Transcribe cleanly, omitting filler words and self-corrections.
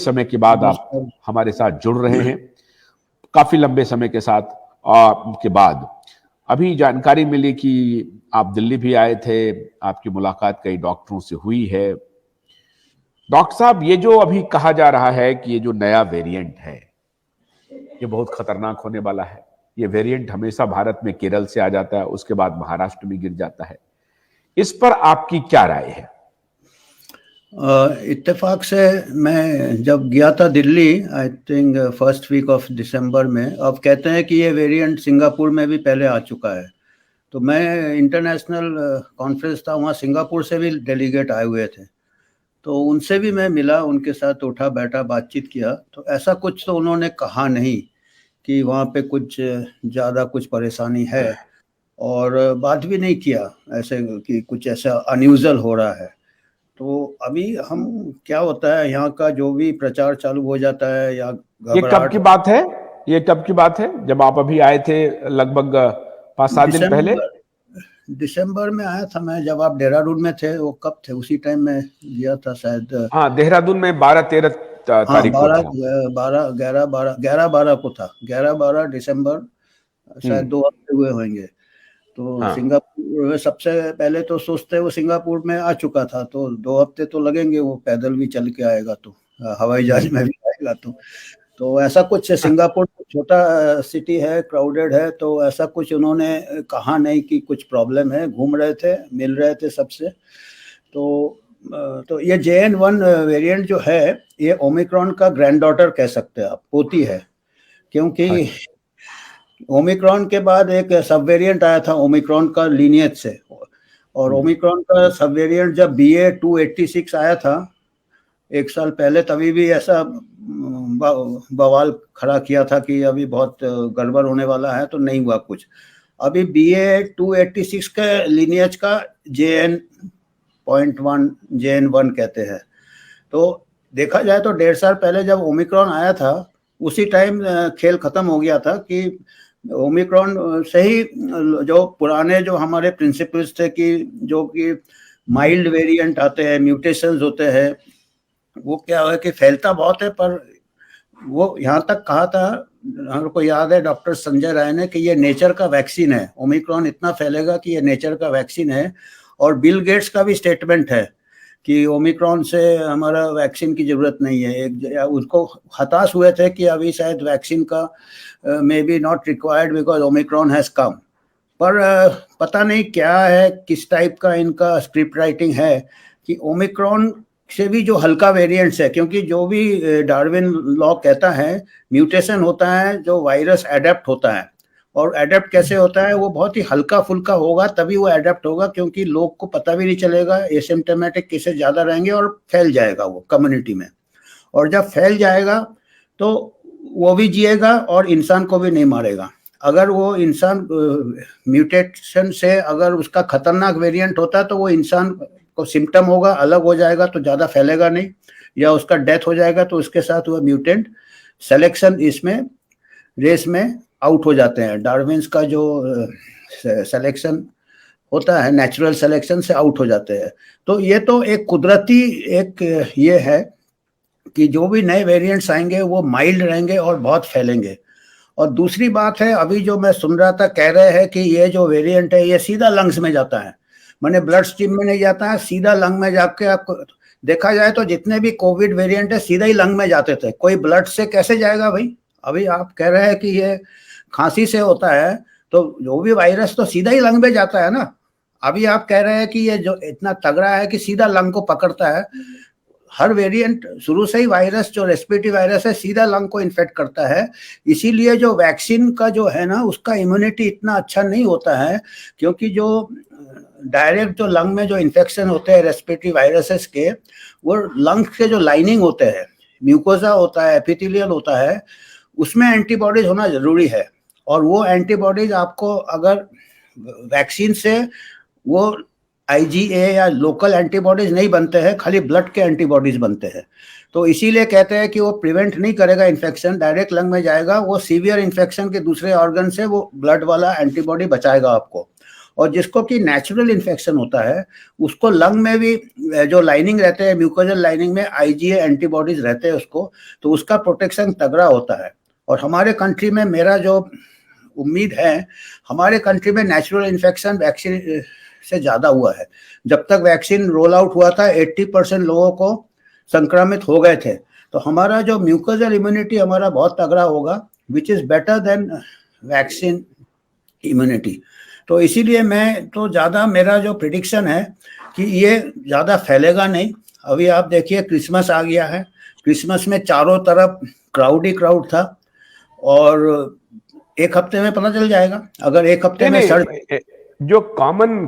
समय के बाद आप हमारे साथ जुड़ रहे हैं, काफी लंबे समय के साथ के बाद अभी जानकारी मिली कि आप दिल्ली भी आए थे, आपकी मुलाकात कई डॉक्टरों से हुई है। डॉक्टर साहब, ये जो अभी कहा जा रहा है कि ये जो नया वेरिएंट है ये बहुत खतरनाक होने वाला है। ये वेरिएंट हमेशा भारत में केरल से आ जाता है, उसके बाद महाराष्ट्र में गिर जाता है। इस पर आपकी क्या राय है? इत्तेफाक से मैं जब गया था Delhi, I think first week of December में, अब कहते हैं कि ये वेरिएंट सिंगापुर में भी पहले आ चुका है। तो मैं इंटरनेशनल कॉन्फ्रेंस था वहाँ, सिंगापुर से भी डेलीगेट आए हुए थे, तो उनसे भी मैं मिला, उनके साथ उठा बैठा बातचीत किया। तो ऐसा कुछ तो उन्होंने कहा नहीं कि वहाँ पे कुछ ज़्यादा कुछ परेशानी है, और बात भी नहीं किया ऐसे कि कुछ ऐसा अनयूजुअल हो रहा है। तो अभी हम क्या होता है, यहाँ का जो भी प्रचार चालू हो जाता है या ये कब की बात है? ये कब की बात है जब आप अभी आए थे? लगभग 5-7 दिन पहले। दिसंबर में आया था मैं, जब आप देहरादून में थे। वो कब थे? उसी टाइम में गया था शायद। हाँ, देहरादून में 12-13 तारीख को था। 11-12 को था, 11-12 दिसंबर, शायद 2 हफ्ते हुए होंगे। तो हाँ। सिंगापुर में सबसे पहले तो सोचते वो सिंगापुर में आ चुका था, तो 2 हफ्ते तो लगेंगे, वो पैदल भी चल के आएगा तो हवाई जहाज में भी आएगा तो ऐसा कुछ। सिंगापुर छोटा सिटी है, क्राउडेड है, तो ऐसा कुछ उन्होंने कहा नहीं कि कुछ प्रॉब्लम है। घूम रहे थे, मिल रहे थे सबसे। तो ये JN1 वेरिएंट जो है, ये ओमिक्रॉन का ग्रैंडडॉटर कह सकते हैं आप, पोती है। क्योंकि ओमिक्रॉन के बाद एक सब वेरिएंट आया था ओमिक्रॉन का लीनियज से, और ओमिक्रॉन का सब वेरिएंट जब BA.2.86 आया था 1 साल पहले, तभी भी ऐसा बवाल खड़ा किया था कि अभी बहुत गड़बड़ होने वाला है, तो नहीं हुआ कुछ। अभी BA.2.86 के लीनियज का JN.1 कहते हैं। तो देखा जाए तो 1.5 साल पहले जब ओमिक्रॉन आया था, उसी टाइम खेल खत्म हो गया था कि ओमिक्रॉन से ही जो पुराने जो हमारे प्रिंसिपल्स थे कि जो कि माइल्ड वेरिएंट आते हैं, म्यूटेशंस होते हैं, वो क्या है कि फैलता बहुत है। पर वो यहाँ तक कहा था, हमको याद है डॉक्टर संजय राय ने, कि ये नेचर का वैक्सीन है। ओमिक्रॉन इतना फैलेगा कि ये नेचर का वैक्सीन है। और बिल गेट्स का भी स्टेटमेंट है कि ओमिक्रॉन से हमारा वैक्सीन की जरूरत नहीं है। उसको हताश हुए थे कि अभी शायद वैक्सीन का may be not required because Omicron has come. पर पता नहीं क्या है, किस टाइप का इनका स्क्रिप्ट राइटिंग है कि ओमिक्रॉन से भी जो हल्का वेरिएंट्स है, क्योंकि जो भी डार्विन लॉ कहता है, म्यूटेशन होता है जो वायरस एडेप्ट होता है। और एडेप्ट कैसे होता है? वो बहुत ही हल्का फुल्का होगा तभी वो एडेप्ट होगा, क्योंकि लोग को पता भी नहीं चलेगा, एसिम्प्टोमेटिक केसेस ज़्यादा रहेंगे और फैल जाएगा वो कम्युनिटी में। और जब फैल जाएगा तो वो भी जिएगा और इंसान को भी नहीं मारेगा। अगर वो इंसान म्यूटेशन से अगर उसका खतरनाक वेरिएंट होता है तो वो इंसान को सिम्टम होगा, अलग हो जाएगा तो ज़्यादा फैलेगा नहीं, या उसका डेथ हो जाएगा तो उसके साथ वो म्यूटेंट सिलेक्शन इसमें रेस में आउट हो जाते हैं। डार्विन्स का जो सिलेक्शन होता है, नेचुरल सिलेक्शन से आउट हो जाते हैं। तो ये तो एक कुदरती एक ये है कि जो भी नए वेरिएंट्स आएंगे वो माइल्ड रहेंगे और बहुत फैलेंगे। और दूसरी बात है, अभी जो मैं सुन रहा था, कह रहे हैं कि ये जो वेरिएंट है ये सीधा लंग्स में जाता है, माने ब्लड स्ट्रीम में नहीं जाता है, सीधा लंग में जाके। आपको देखा जाए तो जितने भी कोविड वेरिएंट है सीधा ही लंग में जाते थे, कोई ब्लड से कैसे जाएगा भाई? अभी आप कह रहे हैं कि ये खांसी से होता है, तो जो भी वायरस तो सीधा ही लंग में जाता है ना। अभी आप कह रहे हैं कि ये जो इतना तगड़ा है कि सीधा लंग को पकड़ता है। हर वेरिएंट शुरू से ही वायरस, जो रेस्पिरेटरी वायरस है, सीधा लंग को इन्फेक्ट करता है। इसीलिए जो वैक्सीन का जो है ना, उसका इम्यूनिटी इतना अच्छा नहीं होता है, क्योंकि जो डायरेक्ट जो लंग में जो इन्फेक्शन होते हैं रेस्पिरेटरी वायरसेस के, वो लंग के जो लाइनिंग होते हैं, म्यूकोजा होता है, एपिथेलियल होता है, उसमें एंटीबॉडीज होना जरूरी है। और वो एंटीबॉडीज आपको अगर वैक्सीन से वो IgA या लोकल एंटीबॉडीज नहीं बनते हैं, खाली ब्लड के एंटीबॉडीज बनते हैं। तो इसीलिए कहते हैं कि वो प्रिवेंट नहीं करेगा इन्फेक्शन, डायरेक्ट लंग में जाएगा, वो सीवियर इन्फेक्शन के दूसरे ऑर्गन से वो ब्लड वाला एंटीबॉडी बचाएगा आपको। और जिसको कि नेचुरल इन्फेक्शन होता है उसको लंग में भी जो लाइनिंग रहते हैं, म्यूकोजल लाइनिंग में आईजीए एंटीबॉडीज रहते हैं उसको, तो उसका प्रोटेक्शन तगड़ा होता है। और हमारे कंट्री में मेरा जो उम्मीद है, हमारे कंट्री में नेचुरल इन्फेक्शन वैक्सीन से ज़्यादा हुआ है। जब तक वैक्सीन रोल आउट हुआ था 80% लोगों को संक्रमित हो गए थे। तो हमारा जो म्यूकोजल इम्यूनिटी हमारा बहुत तगड़ा होगा, which is better than vaccine immunity. तो इसीलिए मैं तो ज़्यादा, मेरा जो प्रिडिक्शन है कि ये ज़्यादा फैलेगा नहीं। अभी आप देखिए क्रिसमस आ गया है, क्रिसमस में चारों तरफ क्राउड ही क्राउड था, और एक हफ्ते में पता चल जाएगा। अगर एक हफ्ते में जो कॉमन